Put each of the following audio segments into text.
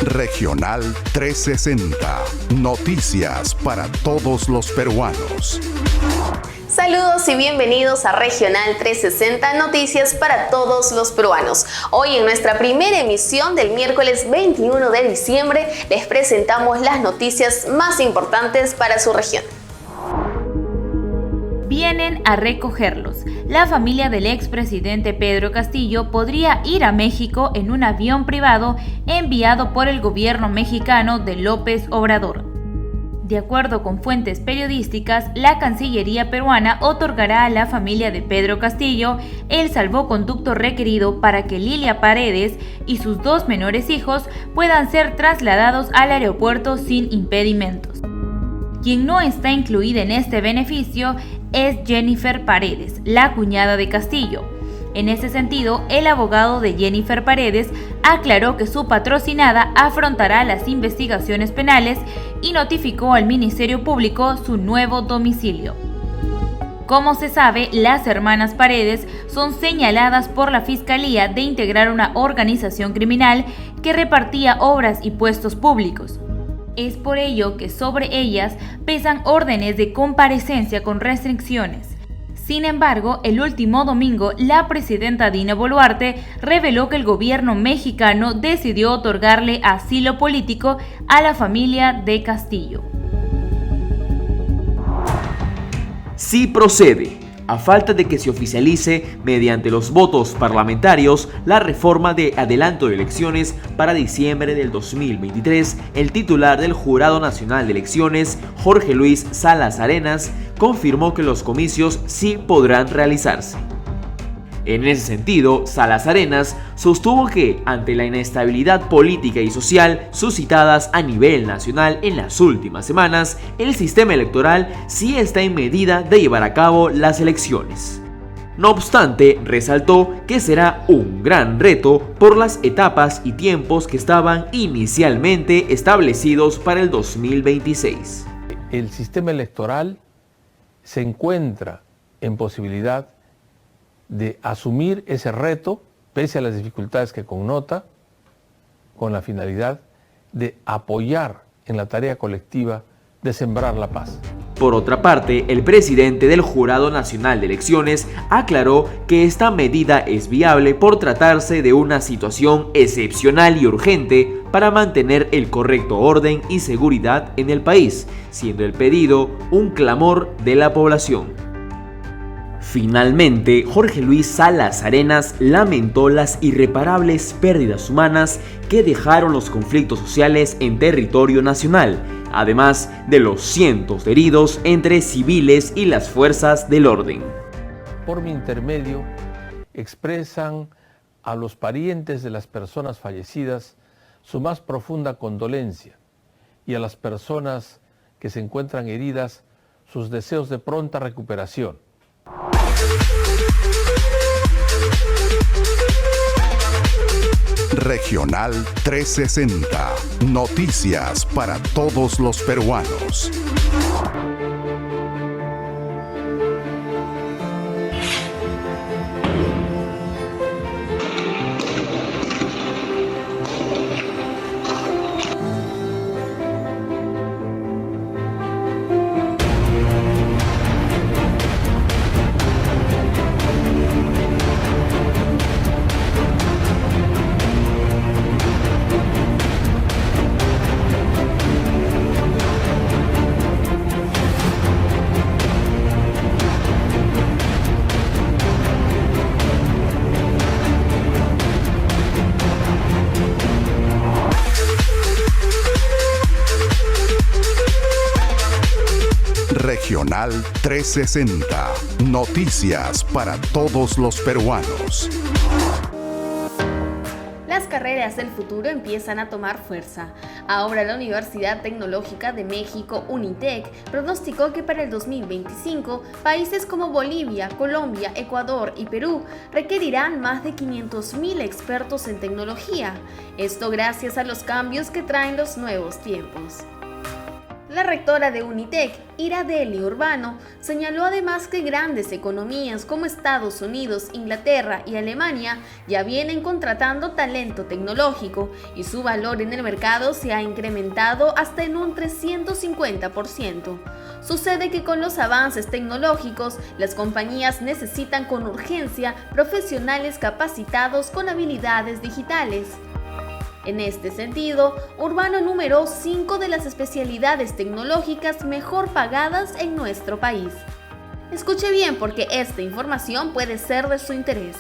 Regional 360. Noticias para todos los peruanos. Saludos y bienvenidos a Regional 360, noticias para todos los peruanos. Hoy en nuestra primera emisión del miércoles 21 de diciembre les presentamos las noticias más importantes para su región. Vienen a recogerlos. La familia del expresidente Pedro Castillo podría ir a México en un avión privado enviado por el gobierno mexicano de López Obrador. De acuerdo con fuentes periodísticas, la Cancillería peruana otorgará a la familia de Pedro Castillo el salvoconducto requerido para que Lilia Paredes y sus dos menores hijos puedan ser trasladados al aeropuerto sin impedimentos. Quien no está incluida en este beneficio es Jennifer Paredes, la cuñada de Castillo. En ese sentido, el abogado de Jennifer Paredes aclaró que su patrocinada afrontará las investigaciones penales y notificó al Ministerio Público su nuevo domicilio. Como se sabe, las hermanas Paredes son señaladas por la Fiscalía de integrar una organización criminal que repartía obras y puestos públicos. Es por ello que sobre ellas pesan órdenes de comparecencia con restricciones. Sin embargo, el último domingo, la presidenta Dina Boluarte reveló que el gobierno mexicano decidió otorgarle asilo político a la familia de Castillo. Sí procede. A falta de que se oficialice mediante los votos parlamentarios la reforma de adelanto de elecciones para diciembre del 2023, el titular del Jurado Nacional de Elecciones, Jorge Luis Salas Arenas, confirmó que los comicios sí podrán realizarse. En ese sentido, Salas Arenas sostuvo que, ante la inestabilidad política y social suscitadas a nivel nacional en las últimas semanas, el sistema electoral sí está en medida de llevar a cabo las elecciones. No obstante, resaltó que será un gran reto por las etapas y tiempos que estaban inicialmente establecidos para el 2026. El sistema electoral se encuentra en posibilidad de asumir ese reto, pese a las dificultades que connota, con la finalidad de apoyar en la tarea colectiva de sembrar la paz. Por otra parte, el presidente del Jurado Nacional de Elecciones aclaró que esta medida es viable por tratarse de una situación excepcional y urgente para mantener el correcto orden y seguridad en el país, siendo el pedido un clamor de la población. Finalmente, Jorge Luis Salas Arenas lamentó las irreparables pérdidas humanas que dejaron los conflictos sociales en territorio nacional, además de los cientos de heridos entre civiles y las fuerzas del orden. Por mi intermedio, expresan a los parientes de las personas fallecidas su más profunda condolencia y a las personas que se encuentran heridas sus deseos de pronta recuperación. Regional 360. Noticias para todos los peruanos. Regional 360. Noticias para todos los peruanos. Las carreras del futuro empiezan a tomar fuerza. Ahora la Universidad Tecnológica de México, UNITEC, pronosticó que para el 2025, países como Bolivia, Colombia, Ecuador y Perú requerirán más de 500.000 expertos en tecnología. Esto gracias a los cambios que traen los nuevos tiempos. La rectora de Unitec, Iradeli Urbano, señaló además que grandes economías como Estados Unidos, Inglaterra y Alemania ya vienen contratando talento tecnológico y su valor en el mercado se ha incrementado hasta en un 350%. Sucede que con los avances tecnológicos, las compañías necesitan con urgencia profesionales capacitados con habilidades digitales. En este sentido, Urbano enumeró 5 de las especialidades tecnológicas mejor pagadas en nuestro país. Escuche bien porque esta información puede ser de su interés.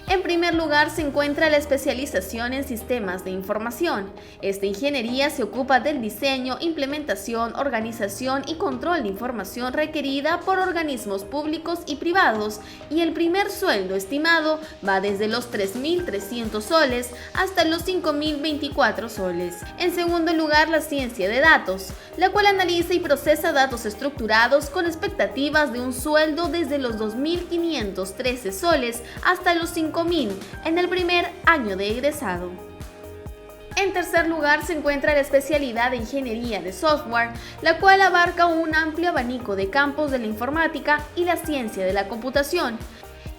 En primer lugar se encuentra la especialización en sistemas de información. Esta ingeniería se ocupa del diseño, implementación, organización y control de información requerida por organismos públicos y privados, y el primer sueldo estimado va desde los 3.300 soles hasta los 5.024 soles. En segundo lugar, la ciencia de datos, la cual analiza y procesa datos estructurados con expectativas de un sueldo desde los 2.513 soles hasta los 5.000 en el primer año de egresado. En tercer lugar se encuentra la especialidad de Ingeniería de Software, la cual abarca un amplio abanico de campos de la informática y la ciencia de la computación.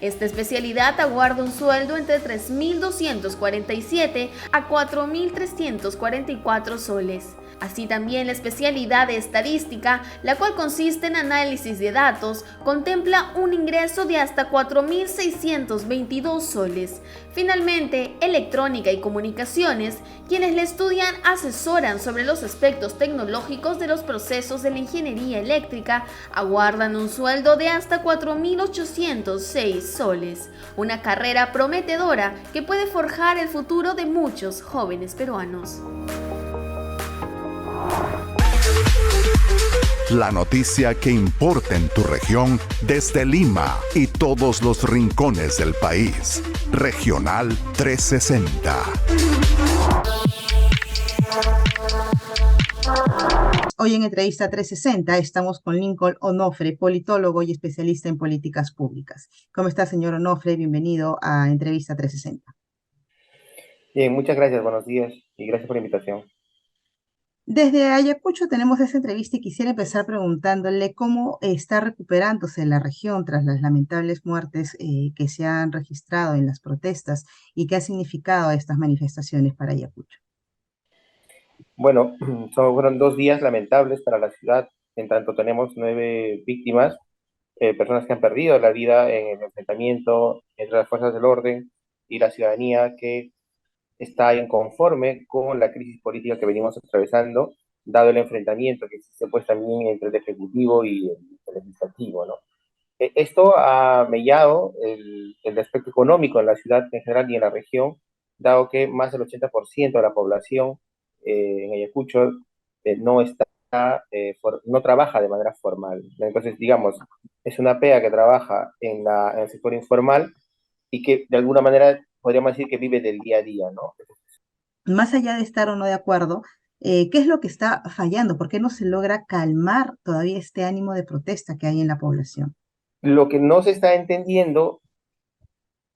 Esta especialidad aguarda un sueldo entre 3.247 a 4.344 soles. Así también la especialidad de Estadística, la cual consiste en análisis de datos, contempla un ingreso de hasta 4.622 soles. Finalmente, Electrónica y Comunicaciones, quienes la estudian asesoran sobre los aspectos tecnológicos de los procesos de la ingeniería eléctrica, aguardan un sueldo de hasta 4.806 soles. Una carrera prometedora que puede forjar el futuro de muchos jóvenes peruanos. La noticia que importa en tu región desde Lima y todos los rincones del país. Regional 360. Hoy en Entrevista 360 estamos con Lincoln Onofre, politólogo y especialista en políticas públicas. ¿Cómo está, señor Onofre? Bienvenido a Entrevista 360. Bien, muchas gracias, buenos días y gracias por la invitación. Desde Ayacucho tenemos esta entrevista y quisiera empezar preguntándole cómo está recuperándose la región tras las lamentables muertes que se han registrado en las protestas y qué ha significado estas manifestaciones para Ayacucho. Bueno, fueron 2 días lamentables para la ciudad, en tanto tenemos 9 víctimas, personas que han perdido la vida en el enfrentamiento entre las fuerzas del orden y la ciudadanía que está inconforme con la crisis política que venimos atravesando, dado el enfrentamiento que existe pues también entre el Ejecutivo y el Legislativo, ¿no? Esto ha mellado el aspecto económico en la ciudad en general y en la región, dado que más del 80% de la población en Ayacucho no trabaja de manera formal. Entonces, digamos, es una PEA que trabaja en el sector informal y que de alguna manera podríamos decir que vive del día a día, ¿no? Más allá de estar o no de acuerdo, ¿qué es lo que está fallando? ¿Por qué no se logra calmar todavía este ánimo de protesta que hay en la población? Lo que no se está entendiendo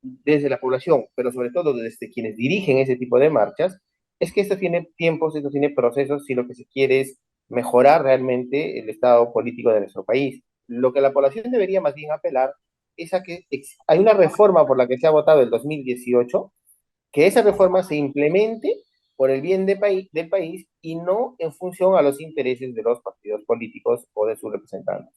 desde la población, pero sobre todo desde quienes dirigen ese tipo de marchas, es que esto tiene tiempos, esto tiene procesos, y lo que se quiere es mejorar realmente el estado político de nuestro país. Lo que la población debería más bien apelar es a que hay una reforma por la que se ha votado el 2018, que esa reforma se implemente por el bien del país y no en función a los intereses de los partidos políticos o de sus representantes.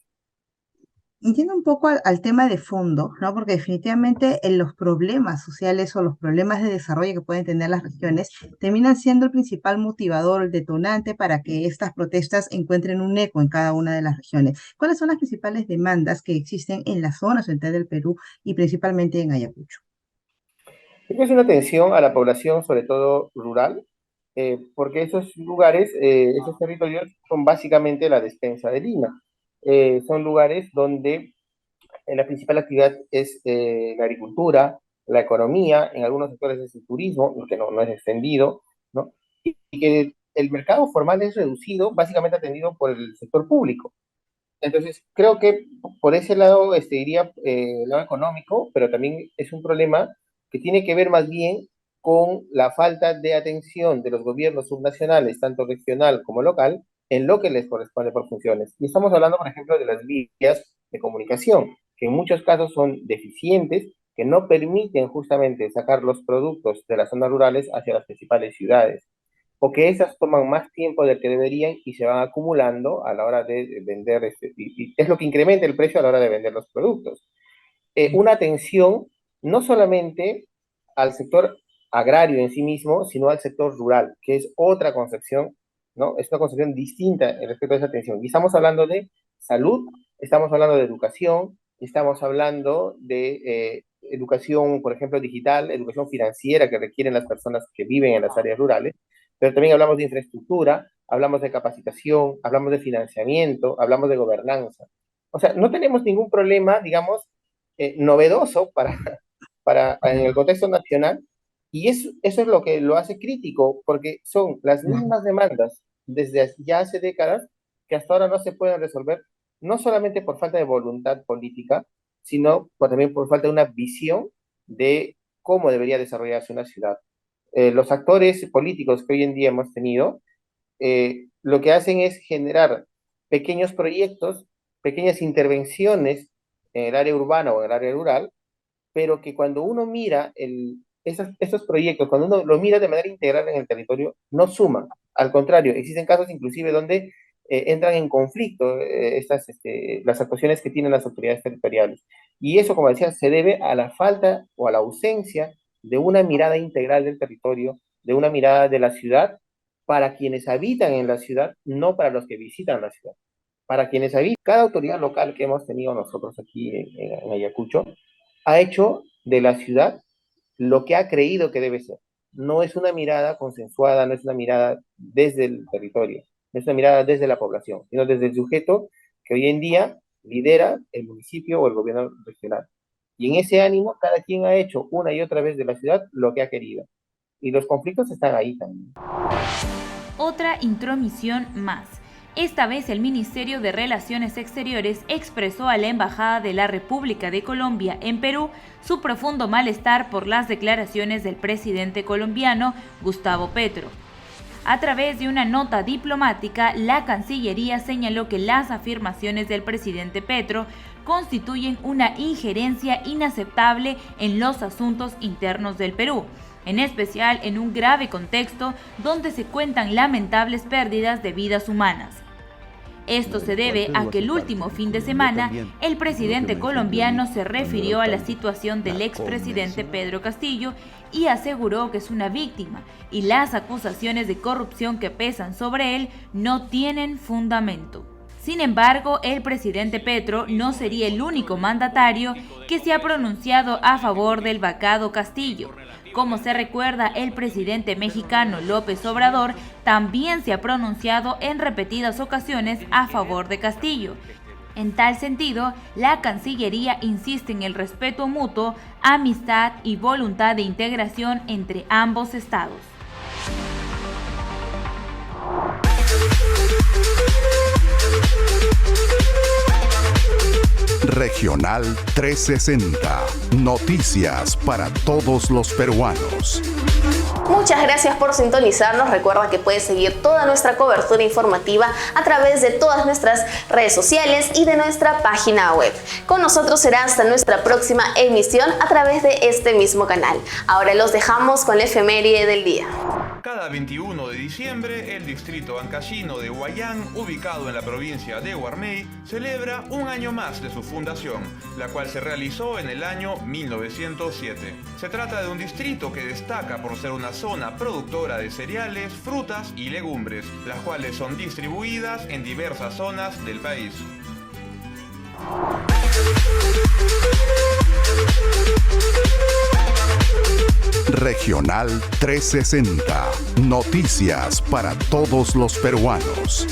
Entiendo un poco al tema de fondo, ¿no? Porque definitivamente los problemas sociales o los problemas de desarrollo que pueden tener las regiones terminan siendo el principal motivador, el detonante para que estas protestas encuentren un eco en cada una de las regiones. ¿Cuáles son las principales demandas que existen en la zona central del Perú y principalmente en Ayacucho? Es una atención a la población, sobre todo rural, porque esos lugares, esos territorios son básicamente la despensa de Lima. Son lugares donde la principal actividad es la agricultura, la economía, en algunos sectores es el turismo, que no es extendido, ¿no? Y que el mercado formal es reducido, básicamente atendido por el sector público. Entonces, creo que por ese lado iría el lado económico, pero también es un problema que tiene que ver más bien con la falta de atención de los gobiernos subnacionales, tanto regional como local, en lo que les corresponde por funciones. Y estamos hablando, por ejemplo, de las vías de comunicación, que en muchos casos son deficientes, que no permiten justamente sacar los productos de las zonas rurales hacia las principales ciudades, o que esas toman más tiempo del que deberían y se van acumulando a la hora de vender, y es lo que incrementa el precio a la hora de vender los productos. Una atención no solamente al sector agrario en sí mismo, sino al sector rural, que es otra concepción, ¿no? Es una concepción distinta respecto a esa atención. Y estamos hablando de salud, estamos hablando de educación, estamos hablando de educación, por ejemplo, digital, educación financiera que requieren las personas que viven en las áreas rurales, pero también hablamos de infraestructura, hablamos de capacitación, hablamos de financiamiento, hablamos de gobernanza. O sea, no tenemos ningún problema, digamos, novedoso en el contexto nacional, y eso es lo que lo hace crítico, porque son las mismas demandas desde ya hace décadas que hasta ahora no se pueden resolver, no solamente por falta de voluntad política, sino también por falta de una visión de cómo debería desarrollarse una ciudad. Los actores políticos que hoy en día hemos tenido, lo que hacen es generar pequeños proyectos, pequeñas intervenciones en el área urbana o en el área rural, pero que cuando uno mira estos proyectos, cuando uno lo mira de manera integral en el territorio, no suman. Al contrario, existen casos inclusive donde entran en conflicto las actuaciones que tienen las autoridades territoriales. Y eso, como decía, se debe a la falta o a la ausencia de una mirada integral del territorio, de una mirada de la ciudad para quienes habitan en la ciudad, no para los que visitan la ciudad. Para quienes habitan, cada autoridad local que hemos tenido nosotros aquí en Ayacucho ha hecho de la ciudad lo que ha creído que debe ser. No es una mirada consensuada, no es una mirada desde el territorio, no es una mirada desde la población, sino desde el sujeto que hoy en día lidera el municipio o el gobierno regional. Y en ese ánimo, cada quien ha hecho una y otra vez de la ciudad lo que ha querido. Y los conflictos están ahí también. Otra intromisión más. Esta vez el Ministerio de Relaciones Exteriores expresó a la Embajada de la República de Colombia en Perú su profundo malestar por las declaraciones del presidente colombiano Gustavo Petro. A través de una nota diplomática, la Cancillería señaló que las afirmaciones del presidente Petro constituyen una injerencia inaceptable en los asuntos internos del Perú, en especial en un grave contexto donde se cuentan lamentables pérdidas de vidas humanas. Esto se debe a que el último fin de semana, el presidente colombiano se refirió a la situación del expresidente Pedro Castillo y aseguró que es una víctima y las acusaciones de corrupción que pesan sobre él no tienen fundamento. Sin embargo, el presidente Petro no sería el único mandatario que se ha pronunciado a favor del vacado Castillo. Como se recuerda, el presidente mexicano López Obrador también se ha pronunciado en repetidas ocasiones a favor de Castillo. En tal sentido, la Cancillería insiste en el respeto mutuo, amistad y voluntad de integración entre ambos estados. Regional 360. Noticias para todos los peruanos. Muchas gracias por sintonizarnos. Recuerda que puedes seguir toda nuestra cobertura informativa a través de todas nuestras redes sociales y de nuestra página web. Con nosotros será hasta nuestra próxima emisión a través de este mismo canal. Ahora los dejamos con la efeméride del día. Cada 21 de diciembre, el distrito ancashino de Huayán, ubicado en la provincia de Huarmey, celebra un año más de su fundación, la cual se realizó en el año 1907. Se trata de un distrito que destaca por ser una zona productora de cereales, frutas y legumbres, las cuales son distribuidas en diversas zonas del país. Regional 360. Noticias para todos los peruanos.